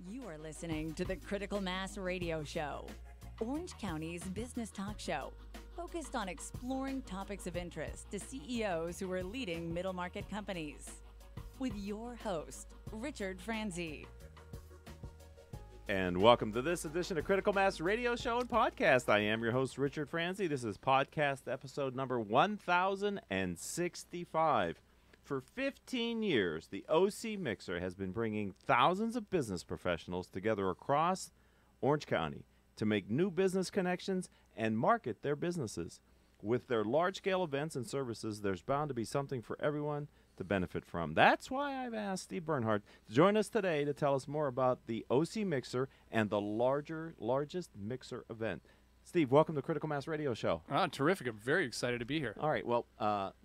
You are listening to the Critical Mass Radio Show, Orange County's business talk show, focused on exploring topics of interest to CEOs who are leading middle market companies. With your host, Richard Franzi. And welcome to this edition of Critical Mass Radio Show and Podcast. I am your host, Richard Franzi. This is podcast episode number 1065. For 15 years, the OC Mixer has been bringing thousands of business professionals together across Orange County to make new business connections and market their businesses. With their large-scale events and services, there's bound to be something for everyone to benefit from. That's why I've asked Steve Bernhardt to join us today to tell us more about the OC Mixer and the largest mixer event. Steve, welcome to Critical Mass Radio Show. Terrific. I'm very excited to be here. All right. Well,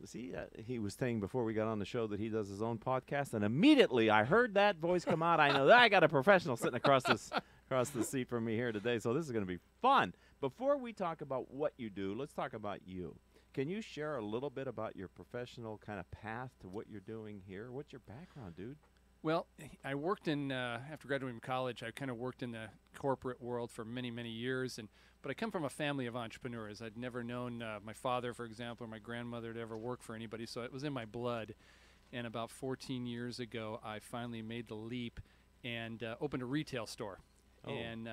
he was saying before we got on the show that he does his own podcast, and immediately I heard that voice come out. I know that I got a professional sitting across the seat from me here today, so this is going to be fun. Before we talk about what you do, let's talk about you. Can you share a little bit about your professional kind of path to what you're doing here? What's your background, dude? Well, I worked in, after graduating from college, I kind of worked in the corporate world for many, many years. But I come from a family of entrepreneurs. I'd never known my father, for example, or my grandmother to ever work for anybody, so it was in my blood. And about 14 years ago, I finally made the leap and opened a retail store. Oh. And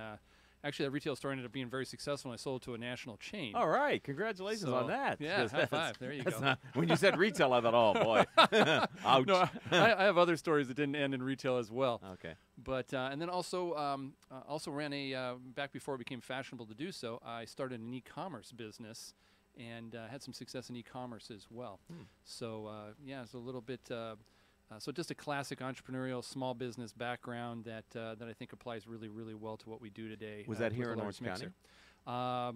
actually, that retail store ended up being very successful, and I sold it to a national chain. All right. Congratulations on that. Yeah, high five. There you go. When you said retail, I thought, oh, boy. Ouch. No, I have other stories that didn't end in retail as well. Okay. But and then also ran a back before it became fashionable to do so. I started an e-commerce business and had some success in e-commerce as well. So it's a little bit. So just a classic entrepreneurial small business background that I think applies really, really well to what we do today. Was that here in Orange County? A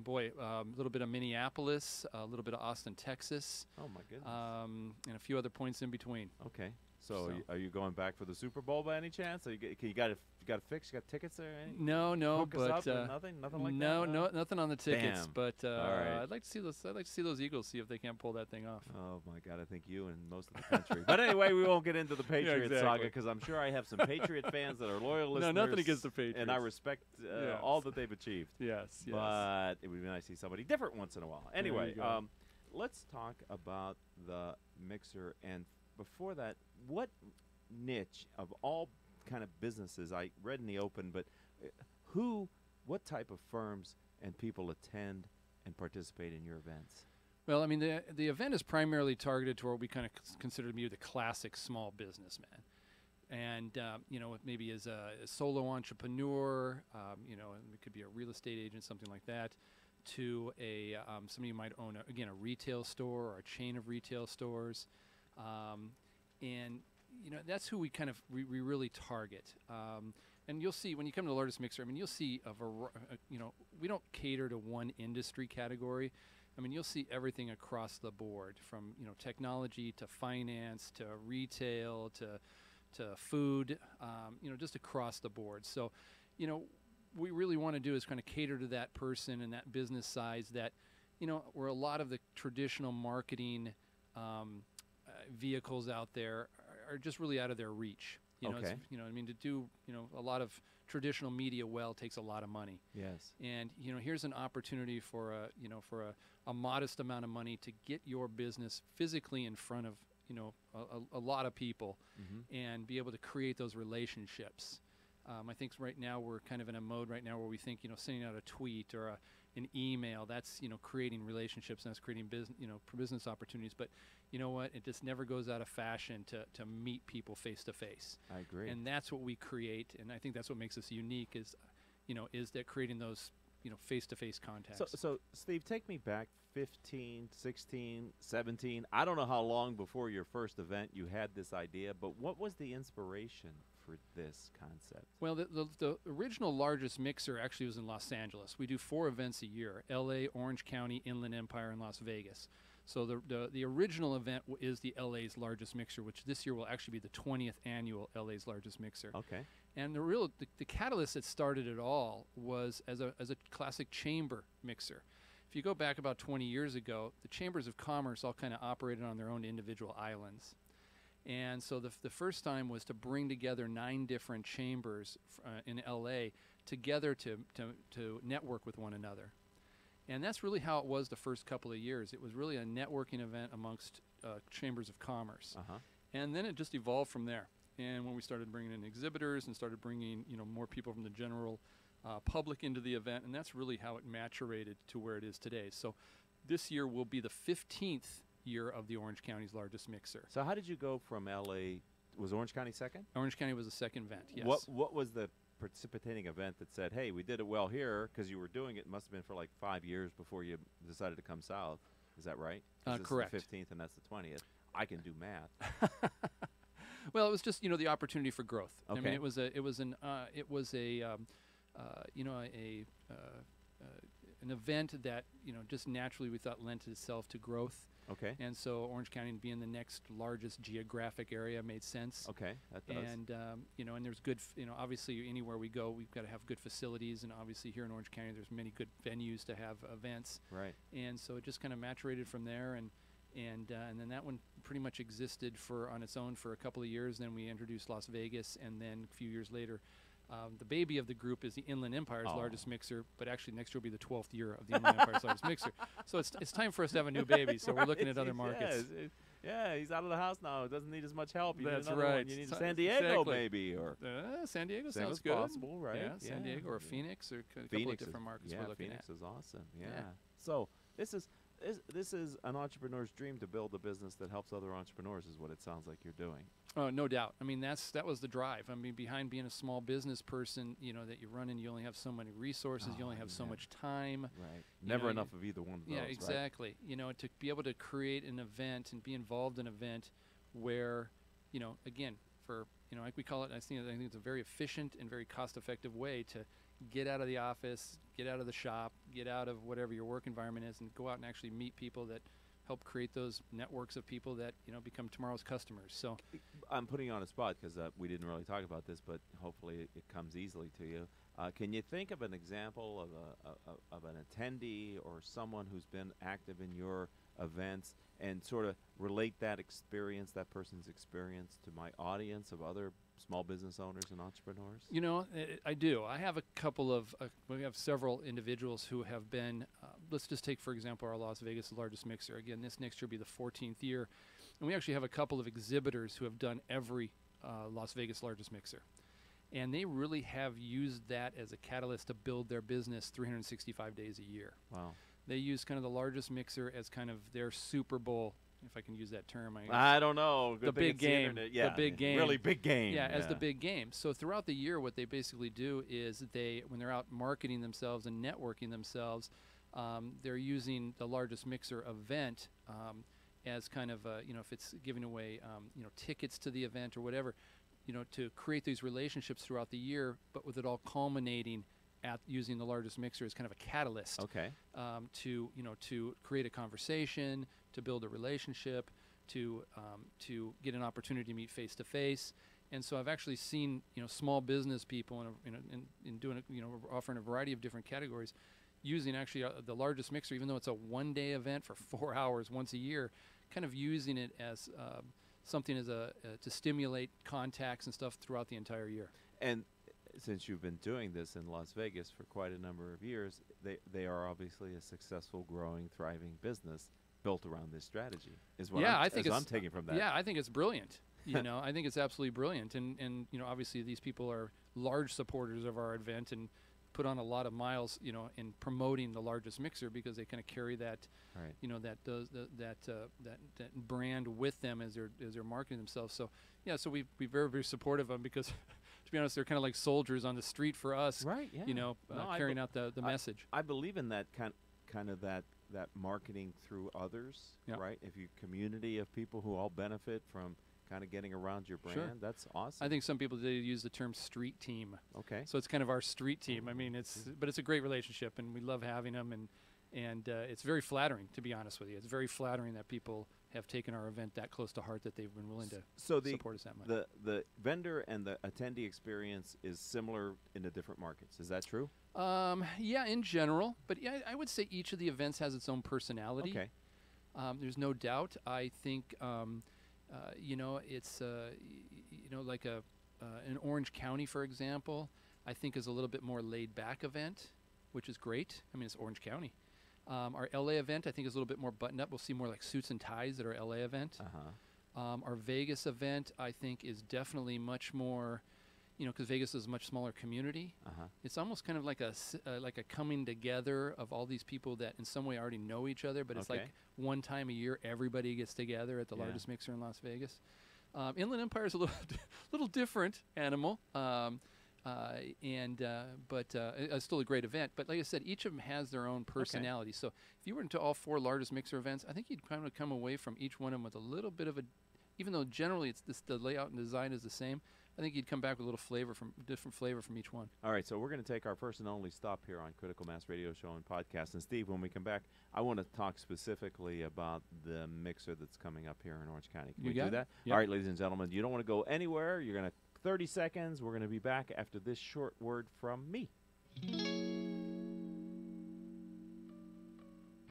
little bit of Minneapolis, a little bit of Austin, Texas. Oh my goodness! And a few other points in between. Okay. So are you going back for the Super Bowl by any chance? You got it fixed? You got tickets there? No, but nothing like that. No, nothing on the tickets. Damn. But right. I'd like to see those. I'd like to see those Eagles. See if they can't pull that thing off. Oh my God! I think you and most of the country. But anyway, we won't get into the Patriot saga because I'm sure I have some Patriot fans that are loyal listeners. No, nothing against the Patriots. And I respect all that they've achieved. Yes. But it would be nice to see somebody different once in a while. Anyway, let's talk about the mixer. And before that, what niche of all kind of businesses, I read in the open, but what type of firms and people attend and participate in your events? Well, I mean, the event is primarily targeted toward what we kind of consider to be the classic small businessman. And, maybe as a solo entrepreneur, it could be a real estate agent, something like that, to somebody who might own, a retail store or a chain of retail stores. That's who we we really target. And you'll see when you come to the largest mixer, you'll see we don't cater to one industry category. You'll see everything across the board from, technology to finance to retail to food, just across the board. So, we really want to do is kind of cater to that person and that business size that, where a lot of the traditional marketing vehicles out there are just really out of their reach. To do, a lot of traditional media takes a lot of money. Yes. And, here's an opportunity for a modest amount of money to get your business physically in front of, a lot of people and be able to create those relationships. I think right now we're kind of in a mode right now where we think, sending out a tweet or an email, that's, creating relationships and that's creating business opportunities. But you know what? It just never goes out of fashion to meet people face to face. I agree. And that's what we create. And I think that's what makes us unique is that creating those, face-to-face contacts. So Steve, take me back 15, 16, 17. I don't know how long before your first event you had this idea, but what was the inspiration for this concept? Well, the original largest mixer actually was in Los Angeles. We do 4 events a year: L.A., Orange County, Inland Empire, and Las Vegas. So the original event is the LA's largest mixer, which this year will actually be the 20th annual LA's largest mixer. Okay. And the catalyst that started it all was as a classic chamber mixer. If you go back about 20 years ago, the chambers of commerce all kind of operated on their own individual islands. And so the first time was to bring together 9 different chambers in LA together to network with one another. And that's really how it was the first couple of years. It was really a networking event amongst chambers of commerce. And then it just evolved from there. And when we started bringing in exhibitors and started bringing more people from the general public into the event, and that's really how it maturated to where it is today. So this year will be the 15th year of the Orange County's largest mixer. So how did you go from LA? Was Orange County second? Orange County was the second event, yes. What was the precipitating event that said, hey, we did it well here, because you were doing it, must have been for like 5 years before you decided to come south. Is that right? Correct. This is the 15th and that's the 20th. I can do math. Well, it was just the opportunity for growth. Okay. I mean, it was an event that just naturally we thought lent itself to growth. Okay. And so Orange County being the next largest geographic area made sense. Okay, that does. And and there's good, obviously anywhere we go, we've got to have good facilities, and obviously here in Orange County, there's many good venues to have events. Right. And so it just kind of maturated from there, and then that one pretty much existed on its own for a couple of years. Then we introduced Las Vegas, and then a few years later, the baby of the group is the Inland Empire's largest mixer, but actually next year will be the 12th year of the Inland Empire's largest mixer. So it's time for us to have a new baby. So we're looking at other markets. Yeah, he's out of the house now. It doesn't need as much help. You That's need another right. one. You need San Diego, Exactly. maybe, or San Diego same sounds as good. possible, right? Yeah, San Diego or Phoenix, or a couple of different markets we're looking Phoenix at. is awesome. Yeah. Yeah. So this is an entrepreneur's dream, to build a business that helps other entrepreneurs, is what it sounds like you're doing. Oh, no doubt. I mean, that was the drive. I mean, behind being a small business person, that you're running, you only have so many resources, you only have so much time. Right. Never enough of either one of those. Yeah, exactly. Right? To be able to create an event and be involved in an event where, again, for, like we call it, I think it's a very efficient and very cost-effective way to get out of the office, get out of the shop, get out of whatever your work environment is, and go out and actually meet people that help create those networks of people that become tomorrow's customers. So I'm putting you on a spot because we didn't really talk about this, but hopefully it comes easily to you. Can you think of an example of an attendee or someone who's been active in your events and sort of relate that person's experience to my audience of other small business owners and entrepreneurs? I do. I have a couple of, we have several individuals who have been, let's just take, for example, our Las Vegas largest mixer. Again, this next year will be the 14th year. And we actually have a couple of exhibitors who have done every Las Vegas largest mixer. And they really have used that as a catalyst to build their business 365 days a year. Wow. They use kind of the largest mixer as kind of their Super Bowl, if I can use that term. I don't know. The big game. Yeah, the big game. Really big game. Yeah, as the big game. So throughout the year, what they basically do is when they're out marketing themselves and networking themselves, they're using the largest mixer event as kind of, if it's giving away, tickets to the event or whatever, to create these relationships throughout the year, but with it all culminating at using the largest mixer as kind of a catalyst. Okay. To create a conversation, to build a relationship, to get an opportunity to meet face to face. And so I've actually seen small business people in doing offering a variety of different categories, using actually the largest mixer, even though it's a one-day event for 4 hours once a year, kind of using it as something as to stimulate contacts and stuff throughout the entire year. And since you've been doing this in Las Vegas for quite a number of years, they are obviously a successful, growing, thriving business built around this strategy. Is what I'm taking from that. Yeah, I think it's brilliant. I think it's absolutely brilliant. And obviously these people are large supporters of our event and put on a lot of miles, in promoting the largest mixer, because they kind of carry that, that brand with them as they're marketing themselves. So yeah, so we very, very supportive of them, because to be honest, they're kind of like soldiers on the street for us, right? Yeah. Carrying out the message. I believe in that kind of that marketing through others, right? If you community of people who all benefit from kind of getting around your brand, that's awesome. I think some people today use the term street team. Okay. So it's kind of our street team. I mean, but it's a great relationship, and we love having them, and it's very flattering, to be honest with you. It's very flattering that people have taken our event that close to heart, that they've been willing to support us that much. The vendor and the attendee experience is similar in the different markets. Is that true? Yeah, in general, but yeah, I would say each of the events has its own personality. Okay. There's no doubt. I think You know, it's you know, like an Orange County, for example, I think is a little bit more laid back event, which is great. I mean, it's Orange County. Our LA event, I think, is a little bit more buttoned up. We'll see more like suits and ties at our LA event. Our Vegas event, I think, is definitely much more, you know, because Vegas is a much smaller community. It's almost kind of like a coming together of all these people that in some way already know each other, but it's like one time a year everybody gets together at the largest mixer in Las Vegas. Inland Empire is a little different animal, but it's still a great event. But like I said, each of them has their own personality. So if you were into all 4 largest mixer events, I think you'd kind of come away from each one of them with a little bit of a, even though generally the layout and design is the same, I think you'd come back with a little different flavor from each one. All right, so we're going to take our first and only stop here on Critical Mass Radio Show and Podcast. And Steve, when we come back, I want to talk specifically about the mixer that's coming up here in Orange County. Can we do that? Yep. All right, ladies and gentlemen, you don't want to go anywhere. You're going to 30 seconds. We're going to be back after this short word from me.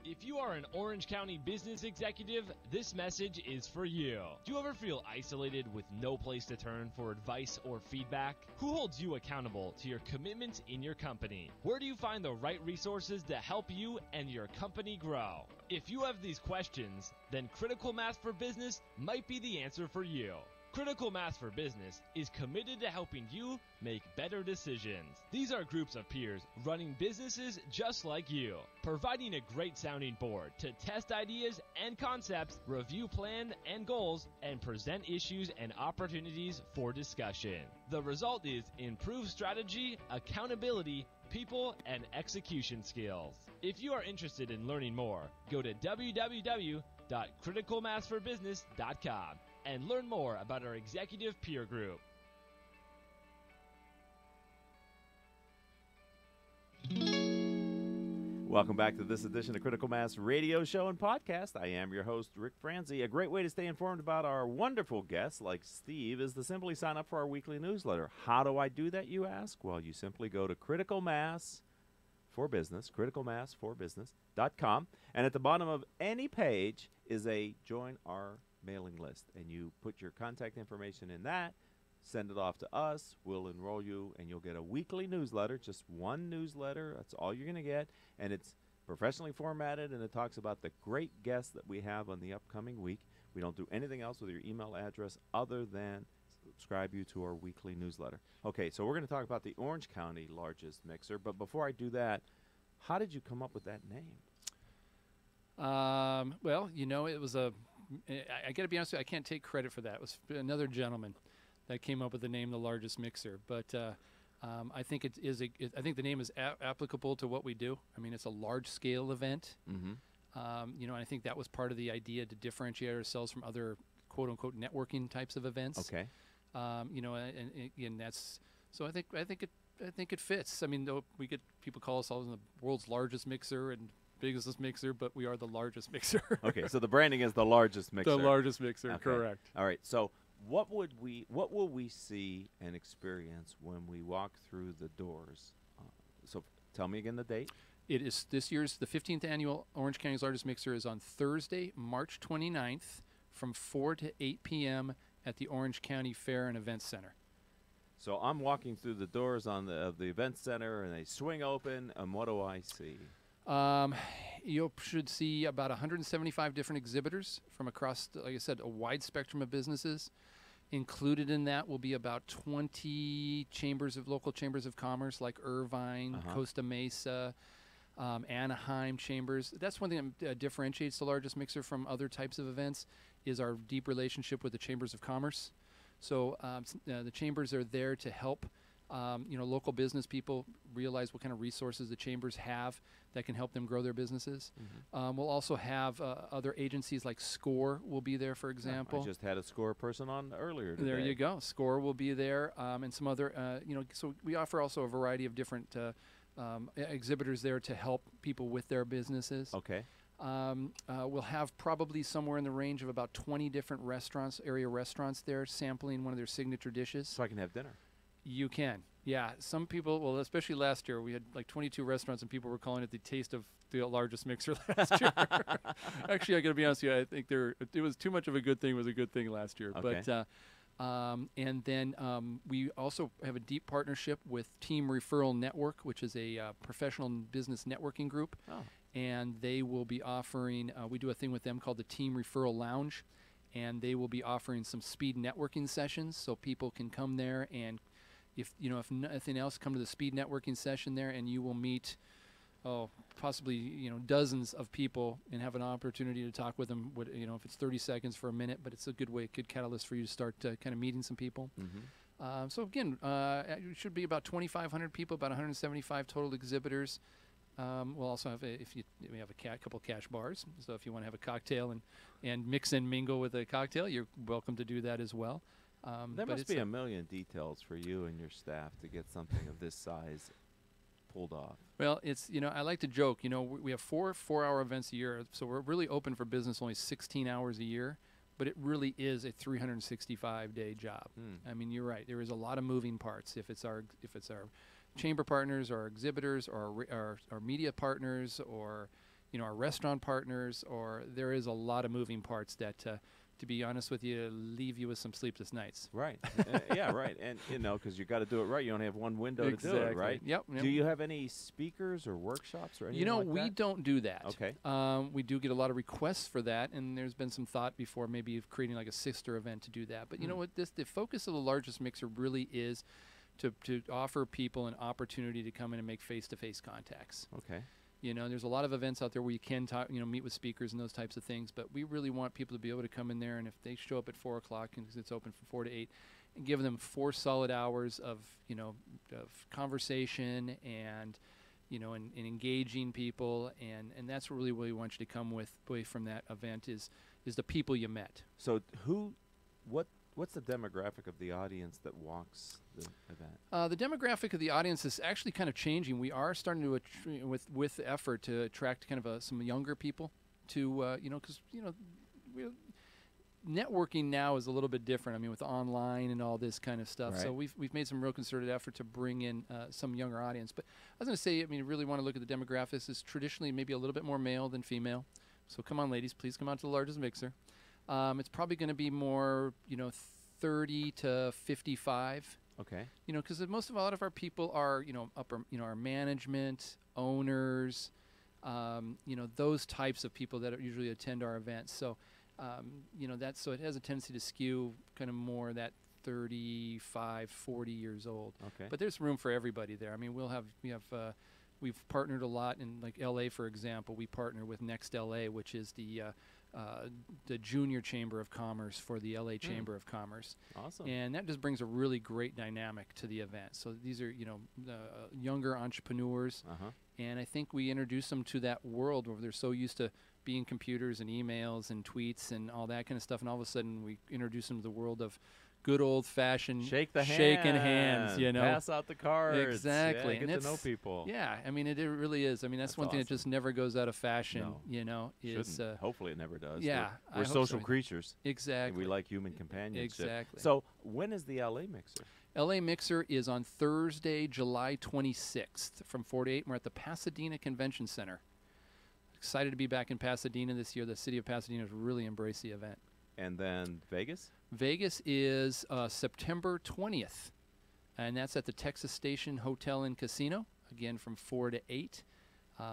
If you are an Orange County business executive, this message is for you. Do you ever feel isolated with no place to turn for advice or feedback? Who holds you accountable to your commitments in your company? Where do you find the right resources to help you and your company grow? If you have these questions, then Critical Mass for Business might be the answer for you. Critical Mass for Business is committed to helping you make better decisions. These are groups of peers running businesses just like you, providing a great sounding board to test ideas and concepts, review plans and goals, and present issues and opportunities for discussion. The result is improved strategy, accountability, people, and execution skills. If you are interested in learning more, go to www.criticalmassforbusiness.com and learn more about our executive peer group. Welcome back to this edition of Critical Mass Radio Show and Podcast. I am your host, Rick Franzi. A great way to stay informed about our wonderful guests like Steve is to simply sign up for our weekly newsletter. How do I do that, you ask? Well, you simply go to Critical Mass for Business, criticalmassforbusiness.com, and at the bottom of any page is a Join Our Mailing List, and you put your contact information in that, send it off to us, we'll enroll you, and you'll get a weekly newsletter, just one newsletter, that's all you're going to get, and it's professionally formatted, and it talks about the great guests that we have on the upcoming week. We don't do anything else with your email address other than subscribe you to our weekly newsletter. Okay, so we're going to talk about the Orange County largest mixer, but before I do that, how did you come up with that name? Well, you know, it was I got to be honest with you, I can't take credit for that. It was another gentleman that came up with the name The Largest Mixer. But I think I think the name is applicable to what we do. I mean, it's a large-scale event. You know, and I think that was part of the idea to differentiate ourselves from other quote-unquote networking types of events. Okay. You know, and that's so. I think it fits. I mean, though we get people call us all the world's largest mixer and biggest mixer, but we are the largest mixer. Okay, so the branding is The Largest Mixer. The largest mixer, okay. Correct. All right, so what will we see and experience when we walk through the doors? So tell me again the date. It is this year's, the 15th annual Orange County's Largest Mixer is on Thursday, March 29th from 4 to 8 p.m. at the Orange County Fair and Events Center. So I'm walking through the doors of the event center, and they swing open, and what do I see? You should see about 175 different exhibitors from across, like I said, a wide spectrum of businesses. Included in that will be about 20 local chambers of commerce like Irvine, Costa Mesa, Anaheim chambers. That's one thing that differentiates the Largest Mixer from other types of events is our deep relationship with the chambers of commerce. So the chambers are there to help you know, local business people realize what kind of resources the chambers have that can help them grow their businesses. We'll also have other agencies like SCORE will be there, for example. I just had a SCORE person on earlier today. There you go. SCORE will be there, and some other, you know, so we offer also a variety of different exhibitors there to help people with their businesses. Okay. We'll have probably somewhere in the range of about 20 different area restaurants there sampling one of their signature dishes. So I can have dinner. You can. Yeah, some people, well, especially last year, we had like 22 restaurants and people were calling it the taste of the largest mixer last year. Actually, I got to be honest with you, I think it was too much of a good thing was a good thing last year. Okay. But and then we also have a deep partnership with Team Referral Network, which is a professional business networking group. Oh. And they will be offering, we do a thing with them called the Team Referral Lounge, and they will be offering some speed networking sessions so people can come there and if nothing else, come to the speed networking session there, and you will meet, possibly dozens of people and have an opportunity to talk with them. If it's 30 seconds for a minute, but it's a good catalyst for you to start kind of meeting some people. Mm-hmm. So again, it should be about 2,500 people, about 175 total exhibitors. We'll also have we have a couple cash bars. So if you want to have a cocktail and mix and mingle with a cocktail, you're welcome to do that as well. There must be a million details for you and your staff to get something of this size pulled off. Well, it's, I like to joke, we have 4-hour events a year, so we're really open for business only 16 hours a year, but it really is a 365-day job. I mean, you're right. There is a lot of moving parts. If it's our chamber partners or our exhibitors or our media partners or, our restaurant partners, or there is a lot of moving parts that, to be honest with you, leave you with some sleepless nights. Right. Yeah, right. And, because you got to do it right. You only have one window to do it, right? Yep. Do you have any speakers or workshops or anything like that? We don't do that. Okay. We do get a lot of requests for that, and there's been some thought before maybe of creating like a sister event to do that. But you know what? The focus of the largest mixer really is to offer people an opportunity to come in and make face-to-face contacts. Okay. There's a lot of events out there where you can talk, meet with speakers and those types of things, but we really want people to be able to come in there, and if they show up at 4 o'clock and it's open from 4 to 8, and give them 4 solid hours of conversation and and engaging people, and that's really what we want you to come away from that event is the people you met. So what's the demographic of the audience that walks the event? The demographic of the audience is actually kind of changing. We are starting to, with effort, to attract kind of some younger people to, because, networking now is a little bit different. I mean, with online and all this kind of stuff. Right. So we've made some real concerted effort to bring in some younger audience. But I was going to say, I mean, really want to look at the demographics. Is traditionally maybe a little bit more male than female. So come on, ladies, please come out to the largest mixer. It's probably going to be more, 30 to 55. Okay. Because a lot of our people are, upper, our management, owners, those types of people that usually attend our events. So, so it has a tendency to skew kind of more that 35, 40 years old. Okay. But there's room for everybody there. I mean, we've partnered a lot in like LA, for example. We partner with Next LA, which is the junior chamber of commerce for the LA Chamber of Commerce. Awesome. And that just brings a really great dynamic to the event. So these are, younger entrepreneurs. Uh-huh. And I think we introduce them to that world where they're so used to being computers and emails and tweets and all that kind of stuff. And all of a sudden we introduce them to the world of good old-fashioned shaking hands, Pass out the cards. Exactly. Yeah, get to know people. Yeah, I mean, it really is. I mean, that's one thing that just never goes out of fashion, is... Hopefully it never does. Yeah. We're social creatures. Exactly. And we like human companionship. Exactly. So when is the LA Mixer? LA Mixer is on Thursday, July 26th from 4 to 8. We're at the Pasadena Convention Center. Excited to be back in Pasadena this year. The city of Pasadena has really embraced the event. And then Vegas? Vegas is September 20th, and that's at the Texas Station Hotel and Casino, again from 4 to 8.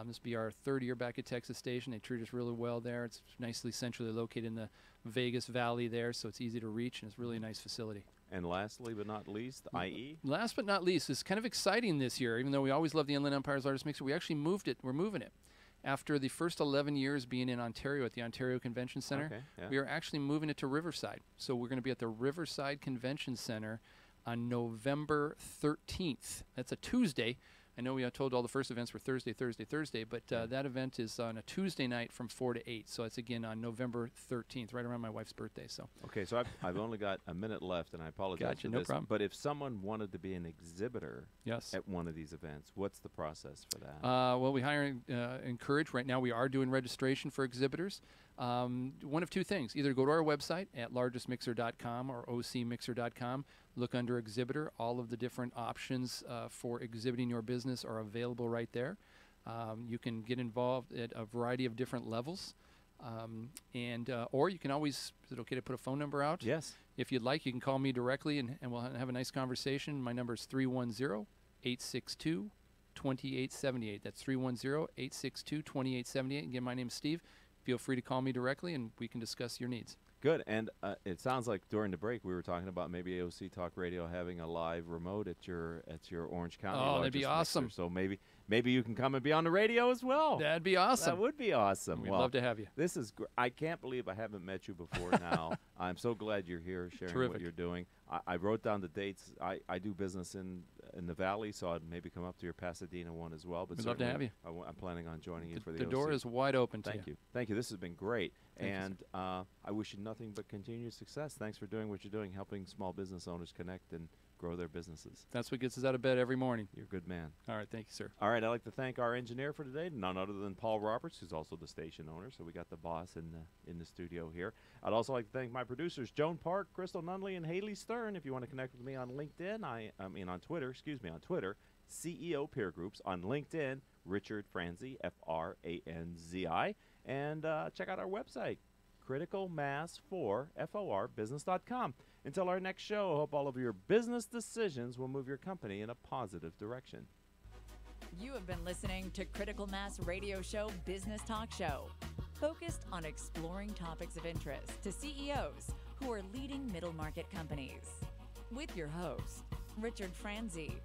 This will be our 3rd year back at Texas Station. They treat us really well there. It's nicely centrally located in the Vegas Valley there, so it's easy to reach, and it's really a nice facility. And lastly but not least, IE? Last but not least, it's kind of exciting this year. Even though we always love the Inland Empire's largest mixer, we actually moved it. We're moving it. After the first 11 years being in Ontario at the Ontario Convention Center, we are actually moving it to Riverside. So we're going to be at the Riverside Convention Center on November 13th. That's a Tuesday. I know we told all the first events were Thursday, but that event is on a Tuesday night from 4 to 8. So it's again on November 13th, right around my wife's birthday. So okay, so I've only got a minute left, and I apologize for no this. problem. But if someone wanted to be an exhibitor yes. at one of these events, what's the process for that? Well, we hire encourage. Right now we are doing registration for exhibitors. one of two things. Either go to our website at largestmixer.com or ocmixer.com, look under exhibitor. All of the different options for exhibiting your business are available right there. You can get involved at a variety of different levels. Or you can always, is it okay to put a phone number out? Yes. If you'd like, you can call me directly and we'll have a nice conversation. My number is 310-862-2878. That's 310-862-2878. Again, my name is Steve. Feel free to call me directly and we can discuss your needs. Good. And it sounds like during the break we were talking about maybe AOC Talk Radio having a live remote at your Orange County. Oh, that'd be awesome. Mixer. So maybe you can come and be on the radio as well. That'd be awesome. That would be awesome. We'd love to have you. This is I can't believe I haven't met you before now. I'm so glad you're here sharing Terrific. what you're doing. I wrote down the dates. I do business in the Valley, so I'd maybe come up to your Pasadena one as well. But We'd love to have you. I'm planning on joining you for the The door OC. is wide open to Thank you. Thank you. This has been great. Thank you, And I wish you nothing but continued success. Thanks for doing what you're doing, helping small business owners connect and grow their businesses. That's what gets us out of bed every morning. You're a good man. All right. Thank you, sir. All right, I'd like to thank our engineer for today, none other than Paul Roberts, who's also the station owner. So we got the boss in the studio here. I'd also like to thank my producers, Joan Park, Crystal Nunley, and Haley Stern. If you want to connect with me on LinkedIn, on Twitter, CEO Peer Groups. On LinkedIn, Richard Franzi, Franzi. And check out our website, criticalmass4forbusiness.com. Until our next show, I hope all of your business decisions will move your company in a positive direction. You have been listening to Critical Mass Radio Show Business Talk Show, focused on exploring topics of interest to CEOs who are leading middle market companies. With your host, Richard Franzi.